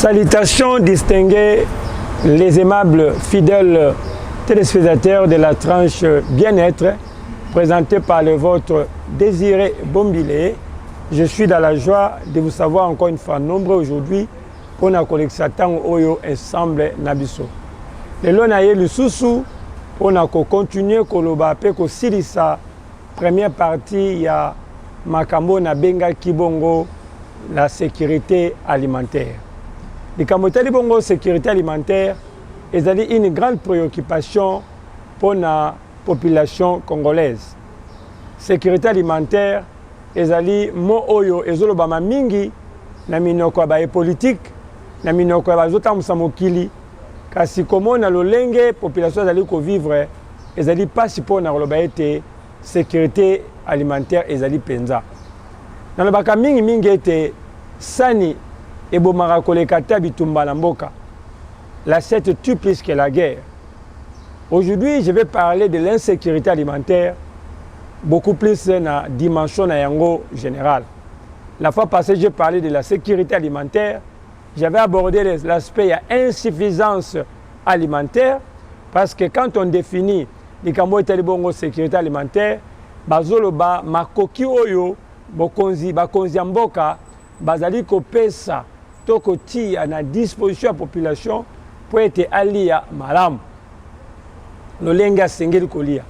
Salutations distinguées, les aimables fidèles téléspectateurs de la tranche bien-être présentée par le vôtre Désiré Bombilé. Je suis dans la joie de vous savoir encore une fois nombreux aujourd'hui pour la collection Oyo ensemble Nabiso. Le lonaye le sous pour continuer koloba pe ko silisa première partie ya makambo na benga kibongo la sécurité alimentaire. Les Kamotali Bongo sécurité alimentaire est une grande préoccupation pour la population congolaise. Sécurité alimentaire est mo oyo ezolo bama mingi na minoko ba politique na minoko ba zota musamokili kasi komo na lolenge population ezali ko vivre ezali pas pour na loba ete sécurité alimentaire ezali penza. Na lobaka mingi ete sani et bomara kolekata bitumba na mboka. L'assiette tue plus que la guerre. Aujourd'hui, je vais parler de l'insécurité alimentaire, beaucoup plus dans la dimension générale. La fois passée, j'ai parlé de la sécurité alimentaire. J'avais abordé l'aspect insuffisance alimentaire, parce que quand on définit la sécurité alimentaire, bazoloba makoki oyo bokonzi bakonzi mboka bazali kopesa toko ti à la disposition de la population pour être allié à malam. Le lenga sengeli kolia.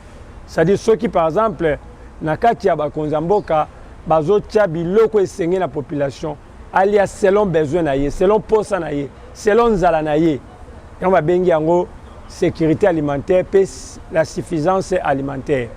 C'est-à-dire ceux qui par exemple na kati ya bakonzi mboka bazotia biloko esengeli la population allié selon besoin na ye, selon posa na ye, selon nzala na ye. Et on va bengi yango sécurité alimentaire pe la suffisance alimentaire.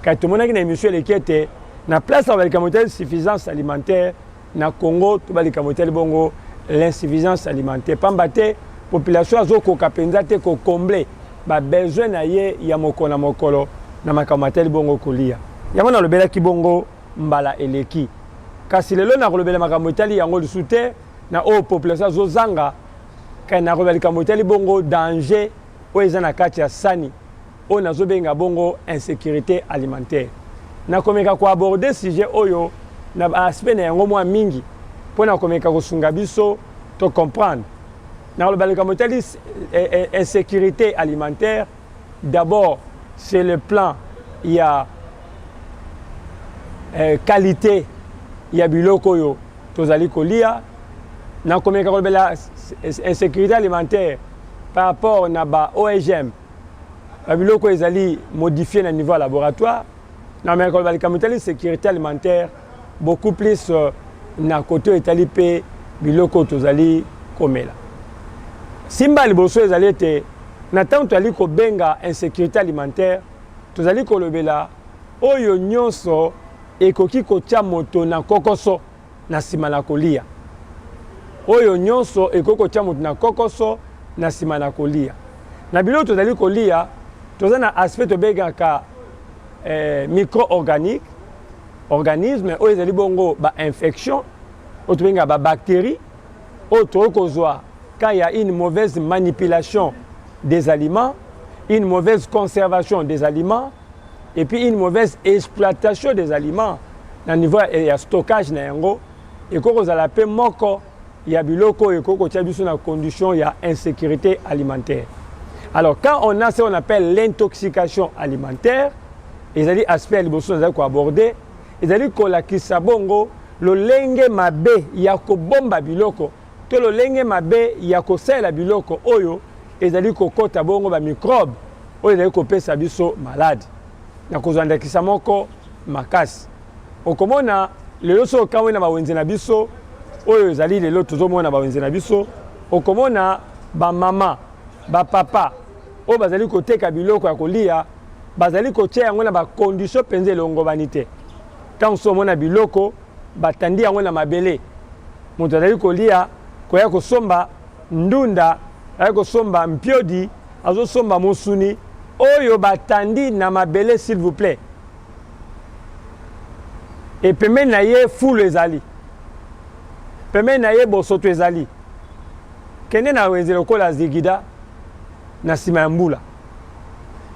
Quand tout le monde a une émission qui était na place avec la suffisance alimentaire na Congo to bali kamoteli bongo l'insuffisance alimentaire pambate population azoko kapenza te ko combler ba besoin na ye ya mokolo na mokolo na makamateli bongo kolia yamona lobela ki bongo mbala eleki kasi lelo na lobela makamoteli yango lusute na o population zozanga kana na lobela kamoteli bongo danger o ezana kati ya sani o nazo benga bongo insécurité alimentaire na komeka ko aborder sujet oyo na aspect na yango mwa mingi pona komeka kosunga biso to comprendre na le kamoteli insécurité alimentaire. D'abord c'est le plan il y a qualité il y a biloko yo tozali kolia na komeka ko bela insécurité alimentaire par rapport na ba OGM ba biloko ezali modifié na niveau laboratoire na mais ko bela kamoteli sécurité alimentaire beaucoup plus na côté italipé biloko tozali komela simba liboso ezali ete na tant tozali ko benga insécurité alimentaire tozali kolobela oyo nyonso ekoki kotia moto na kokoso na sima na kolia oyo nyonso ekoki kotia moto na kokoso na sima na kolia na biloko tozali kolia tozali na aspect tobengaka micro-organique organisme oyo ezali bongo ba infection oyo tobenga ba bactéries oyo tokozwa quand il y a une mauvaise manipulation des aliments, une mauvaise conservation des aliments et puis une mauvaise exploitation des aliments na niveau ya stockage na yango et kokozala pe moko ya biloko et kokotia biso na condition ya insécurité alimentaire. Alors quand on a ce qu'on appelle l'intoxication alimentaire, ezali aspect liboso na ko aborder ezali kolakisa bongo lolenge mabe ya kobomba biloko to lolenge mabe ya kosala biloko oyo ezali kokota bongo ba microbe oyo ezali kopesa biso malade na kozandakisa moko makasi okomona lelo so kawe na bawenze na biso oyo ezali lelo tozomona bawenze na biso okomona ba mama ba papa oyo bazali koteka biloko ya kolia bazali kotia yango na ba condition penze elongobani te tant somona biloko batandi yango na mabele moto azali kolia koya kosomba ndunda ayako kosomba mpiodi azosomba musuni oyo batandi na mabele s'il vous plaît et pembeni na ye fulu ezali pembeni na ye bosoto ezali kende na wenze lokola zigida na nsima ya mbula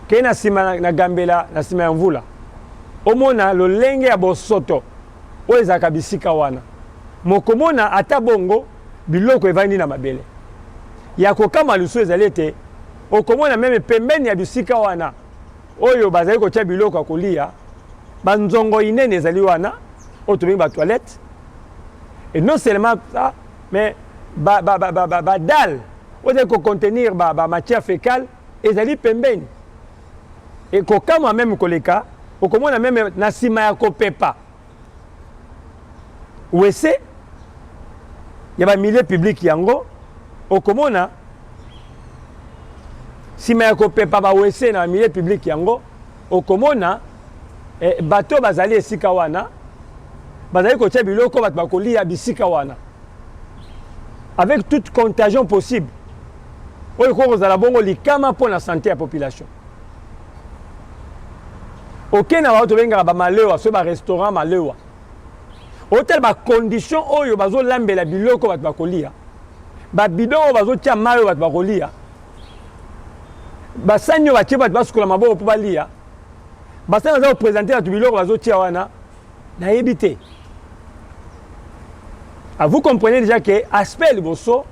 kende na nsima na gambela na nsima ya mvula omona lolenge ya bosoto oyo ezalaka bisika wana mokomona ata bongo biloko evandi na mabele ya kokama lusu ezali ete okomona meme pembeni ya bisika wana oyo bazali kotia biloko ya kolia banzongo inene ezali wana oyo tobengi batoilette et non seulement ça mais badale oyo ezali kocontenir bamatière fécale ezali pembeni et kokama meme koleka okomona meme na nsima ya kopepa wese ya bamilie public yango okomona nsima ya kopepa bawese na bamilie public yango okomona bato bazali esika wana bazali kotia biloko bato bakolia bisika wana avec toute contagion possible oyo kozala bongo likama mpo na santé ya population okena bao tobengaka bamalewa so barestaurant malewa otala bacondition oyo bazolambela biloko bato bakolia babidon oyo bazotia mai oyo bato bakolia basani oyo batie bato basukola maboko mpo balia basani baza kopresente bato biloko bazotia wana nayebi te. Vous comprenez déjà que aspect liboso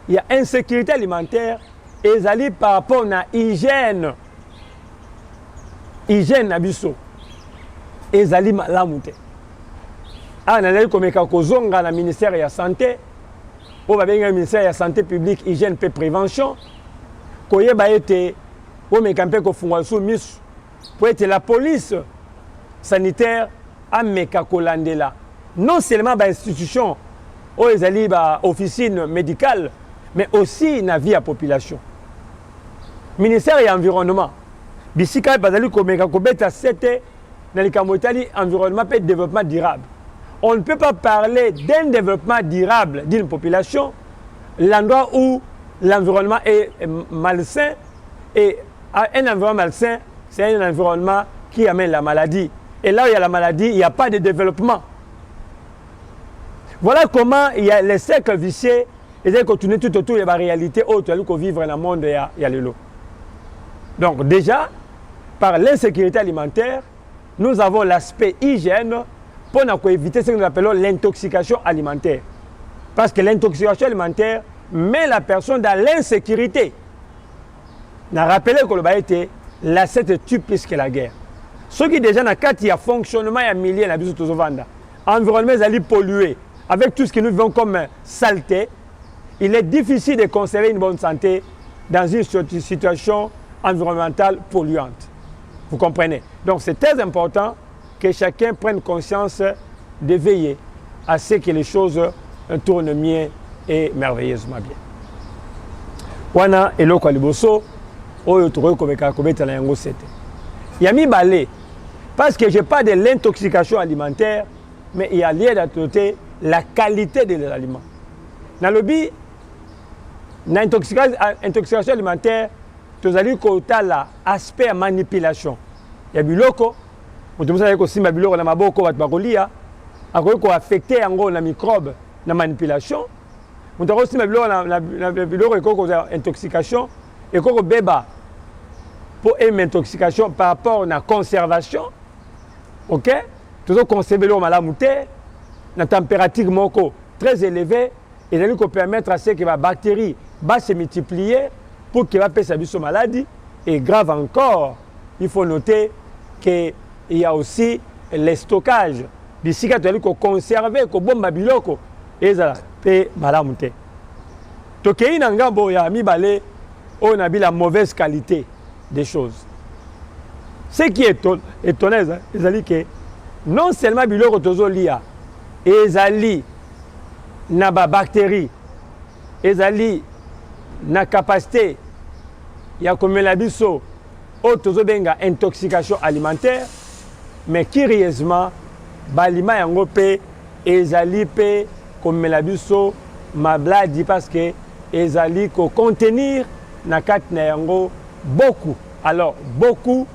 il y a insécurité alimentaire ezali par rapport na hygiène na biso ezali malamu te. Nazali komeka kozonga na ministère ya santé oyo babenga ministère ya santé publique hygiène mpe prévention koyeba ete omeka mpe kofungwa lisusu miso po ete la police sanitaire ameka kolandela non seulement bainstitution oyo ezali baofficine médicale mais aussi na vie ya population. Ministère ya environnement bisika bazali komeka kobeta sete na likambo etali environnement mpe développement durable. On ne peut pas parler d'un développement durable d'une population l'endroit où l'environnement est malsain et un environnement malsain c'est un environnement qui amène la maladie et là où il y a la maladie il n'y a pas de développement. Voilà comment il y a les cercles vicieux et ils continuent tout autour de la réalité où tu as vivre dans le monde il y a le lot. Donc déjà, par l'insécurité alimentaire, nous avons l'aspect hygiène pour éviter ce que nous appelons l'intoxication alimentaire. Parce que l'intoxication alimentaire met la personne dans l'insécurité. On a rappelé que le été l'assiette tue plus que la guerre. Ceux qui déjà dans il y a fonctionnement et milliers dans l'environnement est pollué. Avec tout ce que nous vivons comme saleté, il est difficile de conserver une bonne santé dans une situation environnementale polluante. Vous comprenez? Donc c'est très important que chacun prenne conscience de veiller à ce que les choses tournent mieux et merveilleusement bien. Wana eloko liboso oyo toko komeka kobeta na yango sete. Yami balé parce que j'ai pas de l'intoxication alimentaire mais il y a lié d'atteindre la qualité de l'aliments. Dans le but, l'intoxication alimentaire, tu as dit que tu as l'aspect manipulation. Il y a biloko, tu as dit que si tu as biloko, tu as dit affecté la microbe, la manipulation. Tu as dit que biloko, intoxication, et que beba pour une intoxication par rapport à la conservation. Ok? Tu as conservé l'eau malamouté. La température moko très élevée et ça peut permettre à ce que les bactéries se multiplier pour que va passer sa maladie et grave encore il faut noter qu'il y a aussi le stockage d'ici que tu as conserver que bomba biloko et ça peut malamu te to kei na ngambo ya mibale on a la mauvaise qualité des choses. Ce qui est étonnant c'est que non seulement biloko tozo lia ezali na ba bactéries ezali na capacité ya komela biso o tozobenga intoxication alimentaire mais curieusement balima yango pe ezali pe komela biso maladie parce que ezali ko contenir na kati na yango beaucoup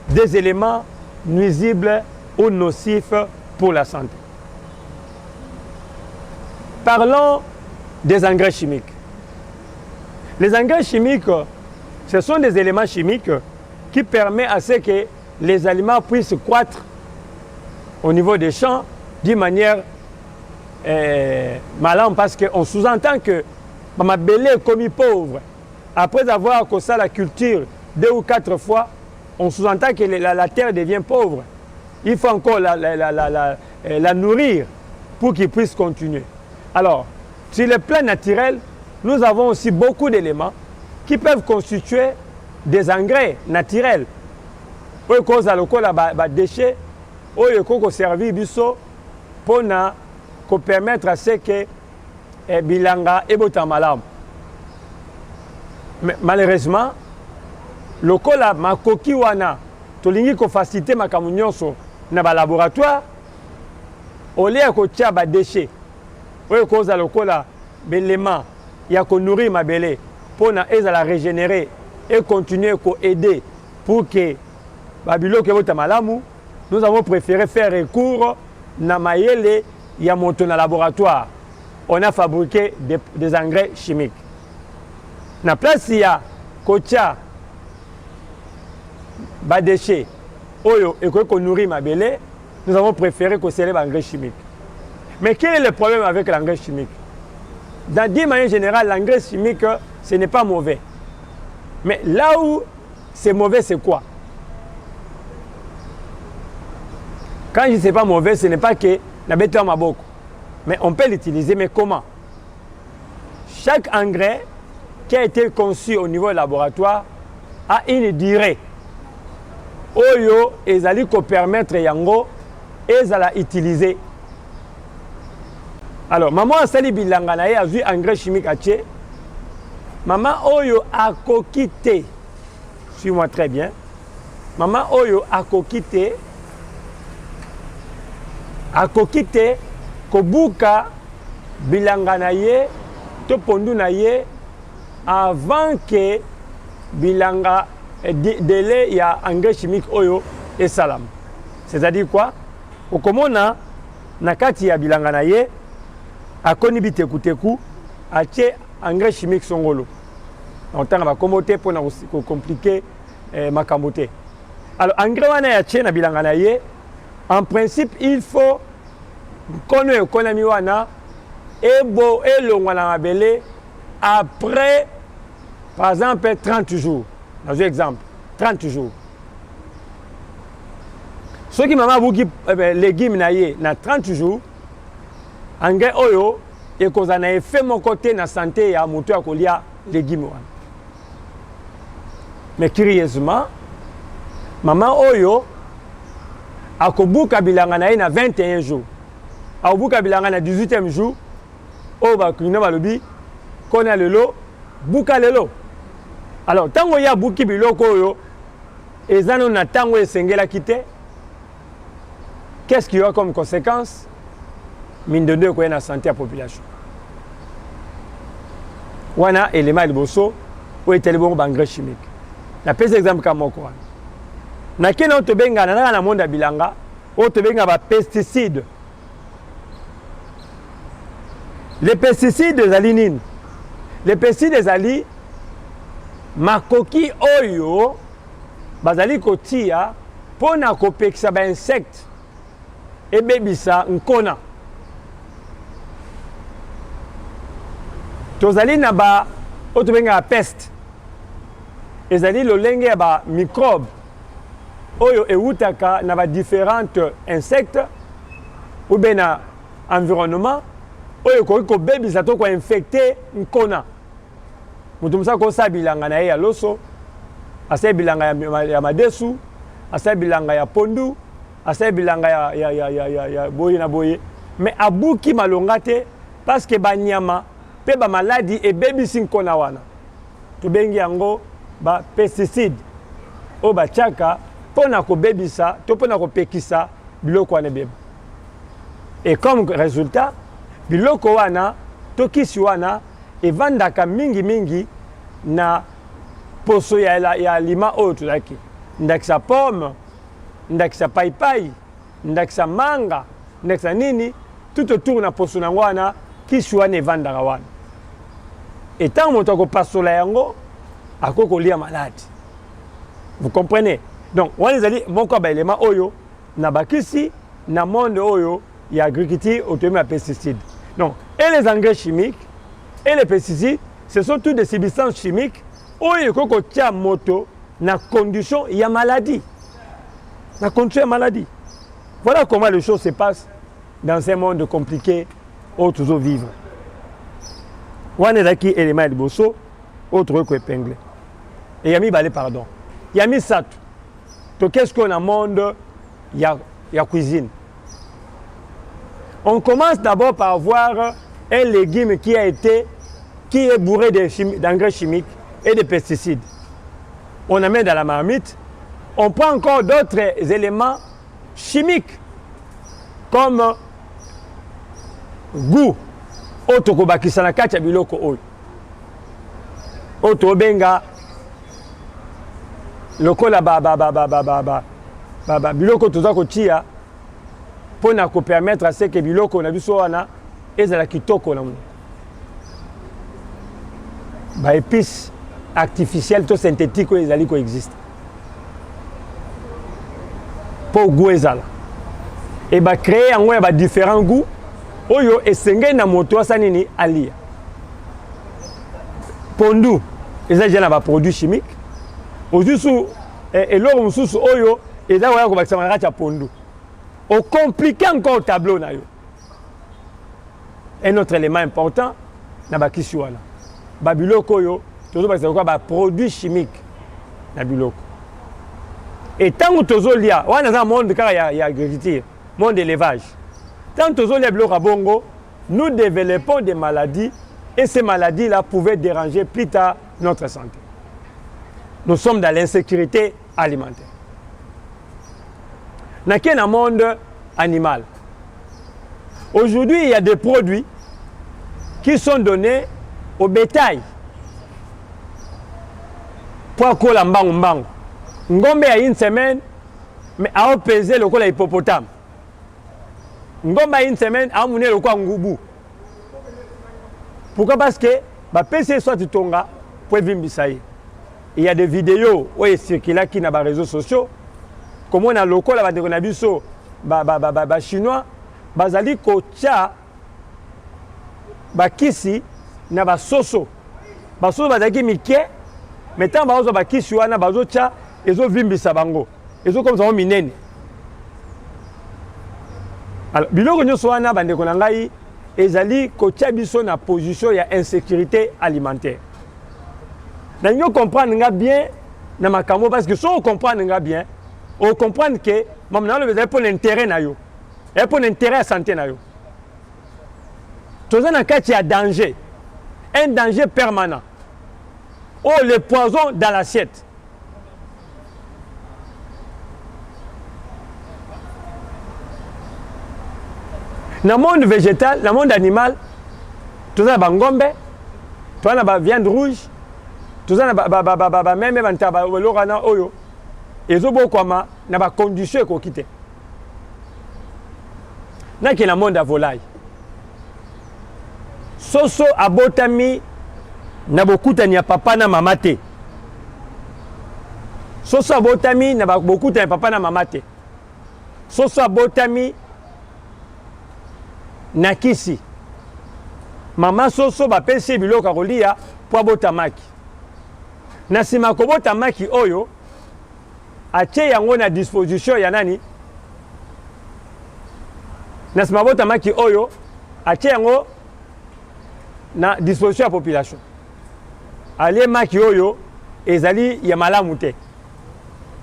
des éléments nuisibles ou nocifs pour la santé. Parlons des engrais chimiques. Les engrais chimiques, ce sont des éléments chimiques qui permettent à ce que les aliments puissent croître au niveau des champs d'une manière malin parce qu'on sous-entend que ma belé est commis pauvre. Après avoir causé la culture 2 ou 4 fois, on sous-entend que la terre devient pauvre. Il faut encore la nourrir pour qu'il puisse continuer. Alors, sur le plan naturel, nous avons aussi beaucoup d'éléments qui peuvent constituer des engrais naturels. Oyo koza lokola ba déchets, oyo koko servir biso pona ko permettre à ce que bilanga ebota malamu. Mais malheureusement, lokola makoki wana tolingi ko faciliter makambo nyonso na ba laboratoire, olia ko tia ba déchets. Oyo koza lokola belément ya ko nourrir mabele pona ezala régénérer et continuer ko aider pour que babilo ke bota malamu. Nous avons préféré faire recours na mayele ya moto na laboratoire. On a fabriqué des engrais chimiques. Na place ya kotia ba déchets oyo et ko nourrir mabele, nous avons préféré ko célébrer engrais chimiques. Mais quel est le problème avec l'engrais chimique? D'une manière générale, l'engrais chimique, ce n'est pas mauvais. Mais là où c'est mauvais, c'est quoi? Quand je ne sais pas mauvais, ce n'est pas que la bête en maboko. Mais on peut l'utiliser, mais comment? Chaque engrais qui a été conçu au niveau du laboratoire a une durée. Oyo, ezali ko permettre yango, ezala utiliser. Alors, maman a sali bilanga na ye a vu engrais chimique à tché. Maman oyo a kokite. Suis-moi très bien. Maman oyo a kokite. A kokite kobuka bilanga na ye to pondu na ye avant que bilanga délai ya engrais chimique oyo et salam. C'est-à-dire quoi? Okomona nakati ya bilanga na ye akoni bitekuteku atie engrais chimique songolo. On tanga ba komote pour na compliquer makambote. Alors engrais wana ya tie na bilanga na ye, en principe il faut kono économie wana ebo elongwa na mabele après par exemple 30 jours. Dans un exemple, 30 jours. Ceux qui maman buki légumes na ye na 30 jours, engrais oyo et cause na effet mon côté na santé ya moto ya kolia légumes wana. Mais curieusement, maman oyo akobuka bilanga na ye na 21 jours. Akobuka bilanga na 18e jour, o ba kuna balobi kona lelo buka lelo. Alors tango ya buki biloko oyo ezano na tango esengela kite. Qu'est-ce qu'il y a comme conséquence? Mine de deux, la santé à la population. Wana élément de bosso ou est bon engrais chimique. Na pèse exemple comme moi. Na kena auto benga na monde bilanga, auto benga ba pesticides. Les pesticides des alinines. Les pesticides des ali makoki oyo bazali kotia pona kopekisa ba insectes et bebisa nkona. Tozali na ba oto benga peste. Ezali lolenge ya ba microbe oyo eutaka na ba différents insectes ou bien na environnement oyo ko bebisa to ko infecter nkona. Mutu musa ko sabilanga na ya loso, asa bilanga ya madesu, asa bilanga ya pondu, asa bilanga ya boye na boye. Mais abuki malongate parce que banyama pe ba maladie et baby sinkona wana. To bengi yango ba pesticide o ba chaka pona ko bebisa to pona ko pekisa biloko wana beba. Et comme résultat biloko wana to kisi wana evandaka mingi na poso ya lima oyo tozalaki. Ndakisa pomme, ndakisa paipai, ndakisa manga, ndakisa nini, tout autour na poso nango wana kisi wana evandaka wana. Et tant moto akopasola yango akoko lia malade. Vous comprenez? Donc wana ezali moko ba élément oyo na bakisi na monde oyo ya agriculture automi ya pesticide. Non. Et les engrais chimiques et les pesticides, ce sont toutes des substances chimiques où il faut que tu moto na condition il y a maladie. Na condition maladie. Voilà comment les choses se passent dans un monde compliqué où toujours vivre. On est là qui élément de bosso, autre que épinglé. Et il y a mis balé pardon. Il y a mis ça. Donc qu'est-ce qu'on a au monde? Il y a cuisine. On commence d'abord par voir un légume qui est bourré d'engrais chimiques et de pesticides. On amène dans la marmite. On prend encore d'autres éléments chimiques comme goût. Autre que bakisana kacha biloko oyo. Autre benga lokola biloko toza kotia pour na ko permettre à ce que biloko na biso wana ezala kitoko na muno. Ba épices artificielles to synthétiques ezali ko existe. Pour goût ezala. Et ba créer en ba différents goûts oyo esengé na moto asanini alia. Pondu ezali na ba produits chimiques. Ozusu et l'eau mususu oyo ezali ko bakisa ngaka pondu. Au compliqué encore le tableau na yo. Un autre élément important na ba kisiwana. Ba biloko yo tozo ba quoi ba produits chimiques na biloko. Et tant que tozo lia, wana za monde car ya agriculture, monde élevage. Tant que les blocs à Bongo, nous développons des maladies et ces maladies-là pouvaient déranger plus tard notre santé. Nous sommes dans l'insécurité alimentaire. Dans quel monde animal? Aujourd'hui, il y a des produits qui sont donnés au bétail. Pour que la mbango. Ngombe a une semaine, mais a pesé le col à hippopotame. Ngomba une semaine a amené le quoi ngubu. Pourquoi? Parce que ba PC soit tonga pour vimbisaï. Il y a des vidéos où il circule qui n'a pas réseaux sociaux. Comme on a local là ba biso ba chinois bazali kocha ba kisi na ba soso. Ba soso bazaki mike mais tant ba ozo ba kisi wana bazo cha ezo vimbisa bango. Ezo comme ça minene. Alors, biloko nyoso wana bandeko na ngai ezali kotia biso na position ya insécurité alimentaire. Na nyo comprendre nga bien na makambo parce que si on comprend nga bien, on comprend que mam na le pour l'intérêt na yo. Et pour l'intérêt à santé na yo. Toza na kati ya danger. Un danger permanent. Oh le poison dans l'assiette. Dans le monde végétal, dans le monde animal, tout ça, bangombe, tout ça, la viande rouge, tout ça, même l'orana oyo, et zobo kwama, na ba condition ko kite. Na ki na monde à volaille. Soso abotami na bokuta ni papa na mama te. Soso abotami na bokuta ni papa na mama te. Soso abotami nakisi mama soso bapesi biloko kolia po abotamaki na sima kobotamaki oyo atie yango na disposition ya nani na sima botamaki oyo atie yango na disposition ya population alie maki oyo ezali ya malamu te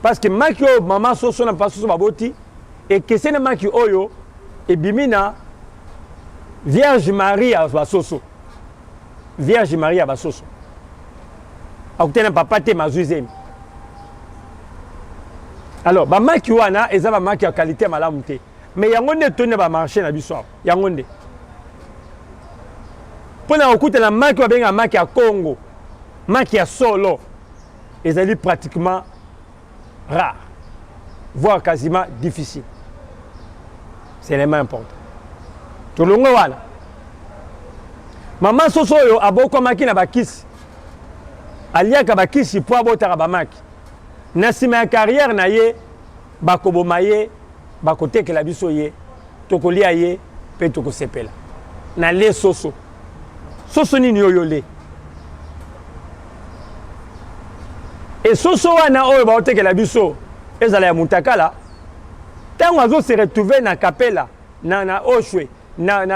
parce que maki oyo mama soso na papa soso baboti et que c'est maki oyo ebimina Vierge Marie à Basoso. Vierge Marie à Basoso. Akutena papa te mazuizemi. Alors, ba maki wana eza ba maki ya qualité malamu te. Mais yango nde tone ba marché na biso. Yango nde. Pona okutela maki wa benga maki ya Congo. Maki ya solo. Ezali pratiquement rare. Voire quasiment difficile. C'est l'élément important. Tolongo wana mama soso yo aboko maki na bakisi aliaka bakisi po abotaka bamaki na sima ya carrière na ye bakoboma ye bakotekela biso ye tokolia ye pe tokosepela na le soso. Soso nini oyo le. Et soso wana oyo ba otekela biso ezala ya mutakala. Tango azo se retrouver na kapela na Oshwe na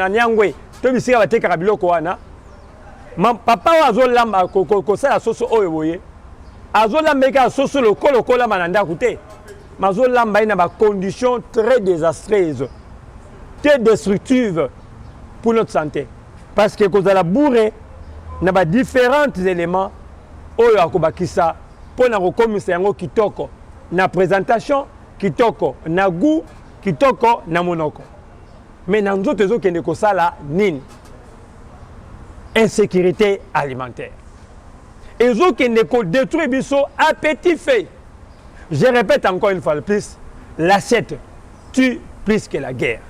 Nyangwe to bisika batekaka biloko wana. Papa wa azo lamba ko sala soso oyo boye. Azo lamba ka soso lokola mananda kute. Mazo lamba ina ba conditions très désastreuses, très destructives pour notre santé. Parce que cause la bourrée na ba différents éléments oyo akobakisa pona kokomisa yango kitoko na présentation, kitoko na goût, kitoko na monoko. Mais na nzoto ezokende kosala nini? Insécurité alimentaire. Ezokende ko détruire biso appétit fait. Je répète encore une fois de plus, l'assiette tue plus que la guerre.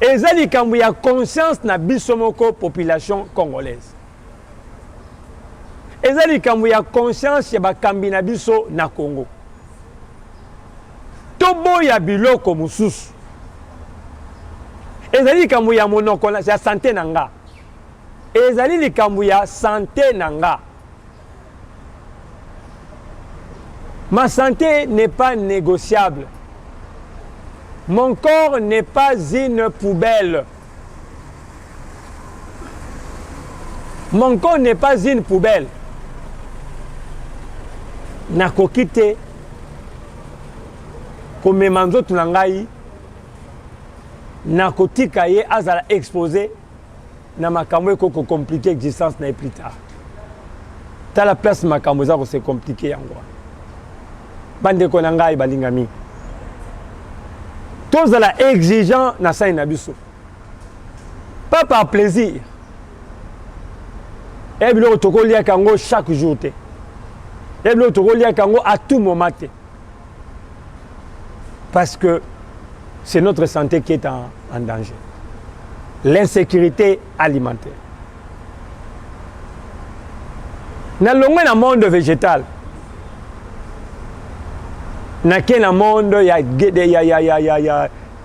Et ça dit qu'il y a conscience na bisomoko population congolaise. Et ça dit qu'il y a conscience ya bakambi na biso na Congo. Tobo ya biloko mususu. Et ça dit qu'il y a monoko ya santé nanga. Et ça dit qu'il y a santé nanga. Ma santé n'est pas négociable. Mon corps n'est pas une poubelle. Mon corps n'est pas une poubelle. Nakokite komema nzoto na ngai nakotika ye azala exposé na makambo ko compliquer existence na plus tard. Ta la place makambo za ko se compliquer yango. Bande ko na ngai balingami. Tous la exigeant na sa inabiso. Pas par plaisir. Et bien toko lia kango chaque jour te. Et bien toko lia kango à tout moment te. Parce que c'est notre santé qui est en danger. L'insécurité alimentaire. Dans le monde végétal, dans le monde, il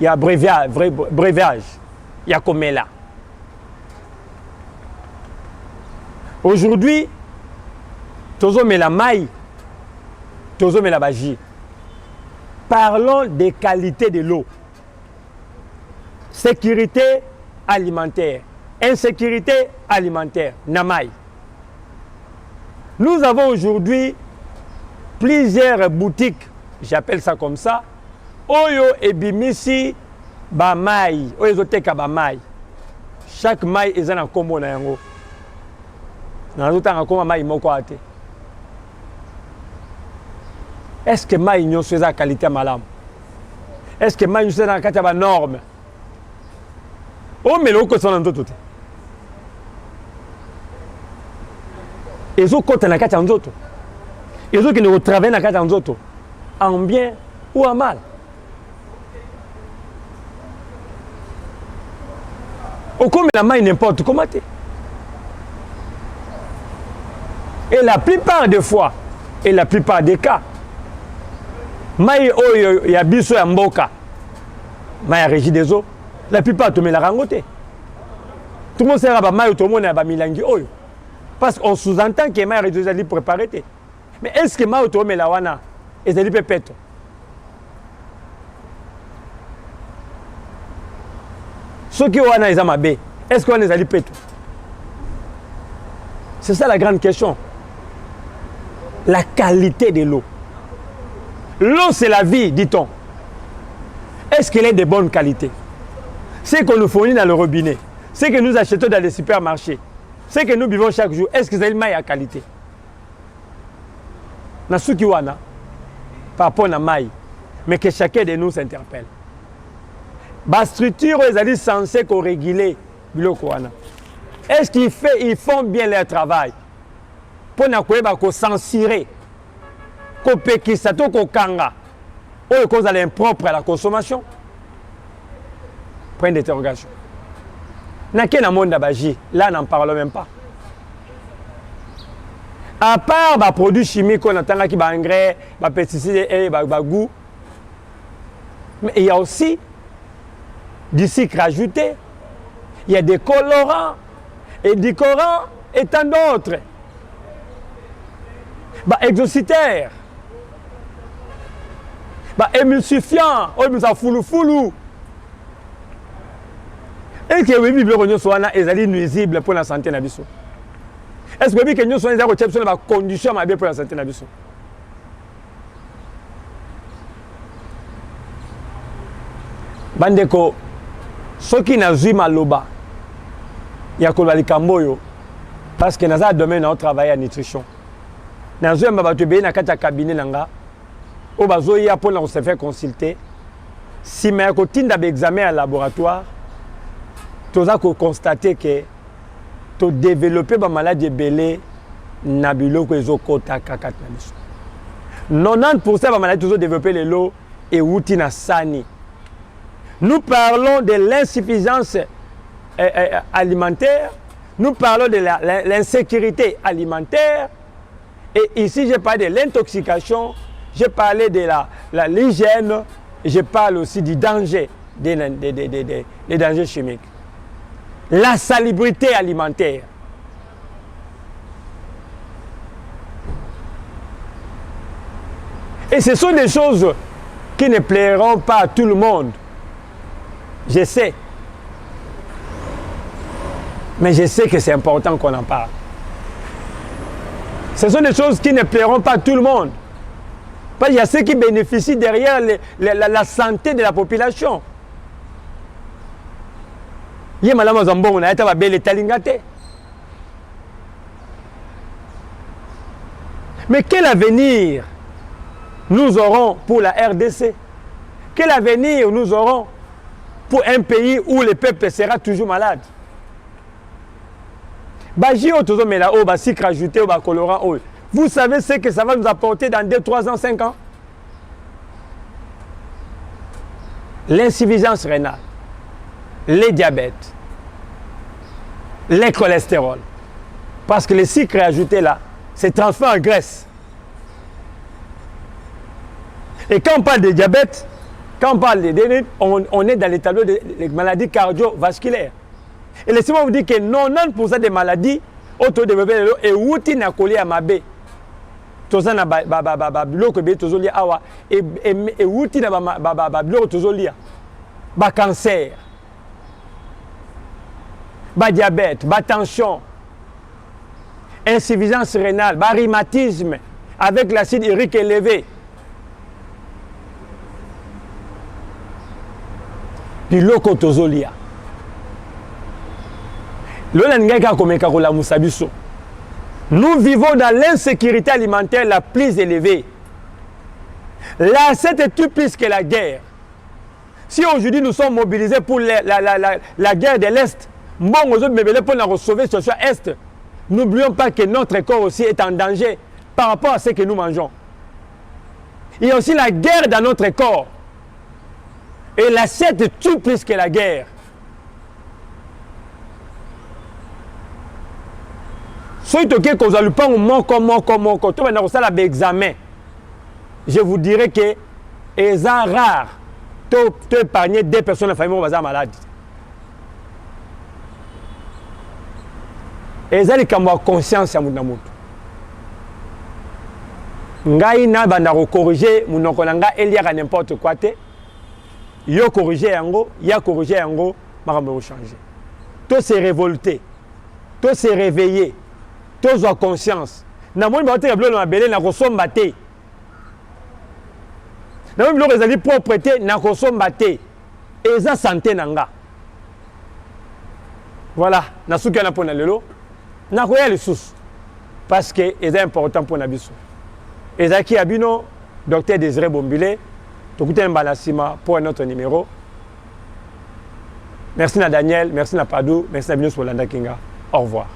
y a breuvage, il y a comme là. Aujourd'hui, tous hommes la maille, tous hommes la bagie. Parlons des qualités de l'eau. Sécurité alimentaire, insécurité alimentaire, Namaï. Nous avons aujourd'hui plusieurs boutiques, j'appelle ça comme ça, Oyo et Bimisi, Bamaï, Oyo Zoteka Bamaï. Chaque maï est un combo na yango. Dans l'autre temps, comment maï moko ate. Est-ce que maï n'y a pas qualité malam? Est-ce que maï n'y a pas de normes? Oh, mais l'eau que sont dans tout. Et ceux qui sont dans la nzoto. Et ceux qui ne travaillent dans la nzoto. En bien ou en mal. Au comme la main n'importe comment. Et la plupart des fois, et la plupart des cas, maï oyo ya biso ya mboka, maï ya régie des eaux, la plupart tout le monde la rangoté. Tout le monde sait que tout le monde a milangi oyo. Parce qu'on sous-entend que maï régie des eaux préparé. Mais est-ce que maï tout le monde la wana et ça dit pépette? Ceux qui wana ils amabe, est-ce qu'on les a dit pépette? C'est ça la grande question. La qualité de l'eau. L'eau, c'est la vie, dit-on. Est-ce qu'elle est de bonne qualité? Ce qu'on nous fournit dans le robinet, ce que nous achetons dans les supermarchés, ce que nous buvons chaque jour, est-ce que c'est une maille à qualité? Nasuki wana, par rapport à maille, mais que chacun de nous s'interpelle. La structure, est censée réguler biloko wana. Est-ce qu'ils font bien leur travail? Pour ne censurer, kopekisa to kokanga, ou cause impropre à la consommation? Point d'interrogation. Dans quel monde d'abagi? Là, n'en parlons même pas. À part les produits chimiques, on entend qui engrais, les pesticides et les goûts, mais il y a aussi du sucre ajouté, il y a des colorants, édulcorants et tant d'autres. Exocitaire, émulsifiant, foulou. Est-ce que les bibliothèques sont nuisibles pour la santé de l'habitant? Est-ce que les bibliothèques sont des conditions pour la santé de l'habitant? Bandeko, ceux qui n'ont pas maloba, il y a que les parce que dans un domaine où on travaille en nutrition. Dans un cabinet, on se fait consulter. Si on a un examen à laboratoire, tu as constaté que tu as développé une maladie belée, 90% de la maladie que développé les lots et outina sani. Nous parlons de l'insuffisance alimentaire, nous parlons de l'insécurité alimentaire, et ici je parle de l'intoxication, je parlais de l'hygiène, je parle aussi du danger, des dangers chimiques. La salubrité alimentaire. Et ce sont des choses qui ne plairont pas à tout le monde. Je sais. Mais je sais que c'est important qu'on en parle. Ce sont des choses qui ne plairont pas à tout le monde. Parce qu'il y a ceux qui bénéficient derrière la santé de la population. Il y a madame Zambon, on a été à belle talingate. Mais quel avenir nous aurons pour la RDC? Quel avenir nous aurons pour un pays où le peuple sera toujours malade? Vous savez ce que ça va nous apporter dans 2, 3 ans, 5 ans? L'insuffisance rénale, les diabètes, les cholestérol. Parce que le sucre ajouté là, se transforme en graisse. Et quand on parle de diabète, quand on parle de diabète, on est dans les tableaux des maladies cardiovasculaires. Et laissez-moi vous dire que 90% des maladies autodéveloppées et outil n'a collé à ma baie. Tout ça n'a pas et outil n'a pas cancer, diabète, tension, insuffisance rénale, rhumatisme avec l'acide urique élevé. Biloko tozolia. Nous vivons dans l'insécurité alimentaire la plus élevée. Là, c'est tout plus que la guerre. Si aujourd'hui nous sommes mobilisés pour la guerre de l'Est, pour sauver la situation Est, n'oublions pas que notre corps aussi est en danger par rapport à ce que nous mangeons. Il y a aussi la guerre dans notre corps. Et l'assiette tue plus que la guerre. Si vous avez un examen, je vous dirais que c'est rare d'épargner 2 personnes dans la famille qui sont malades. Et ça, c'est comme conscience à mon ngai na banda corriger munoko nanga eliaka n'importe quoi te yo corriger yango ya corriger yango makambo changer. Tout se révolter, tout se réveiller, tout avoir conscience. Na moni ba te blo na belé na kosomba te. Na moni blo ezali propreté na kosomba te. Eza santé nanga. Voilà, na suki na pona lelo. Na koya le sous parce que c'est important pour nabiso. Ezaki Abino, docteur Désiré Bombile, tout un balasima pour un autre numéro. Merci à Daniel, merci à Padou, merci à Abino Solanda Kinga. Au revoir.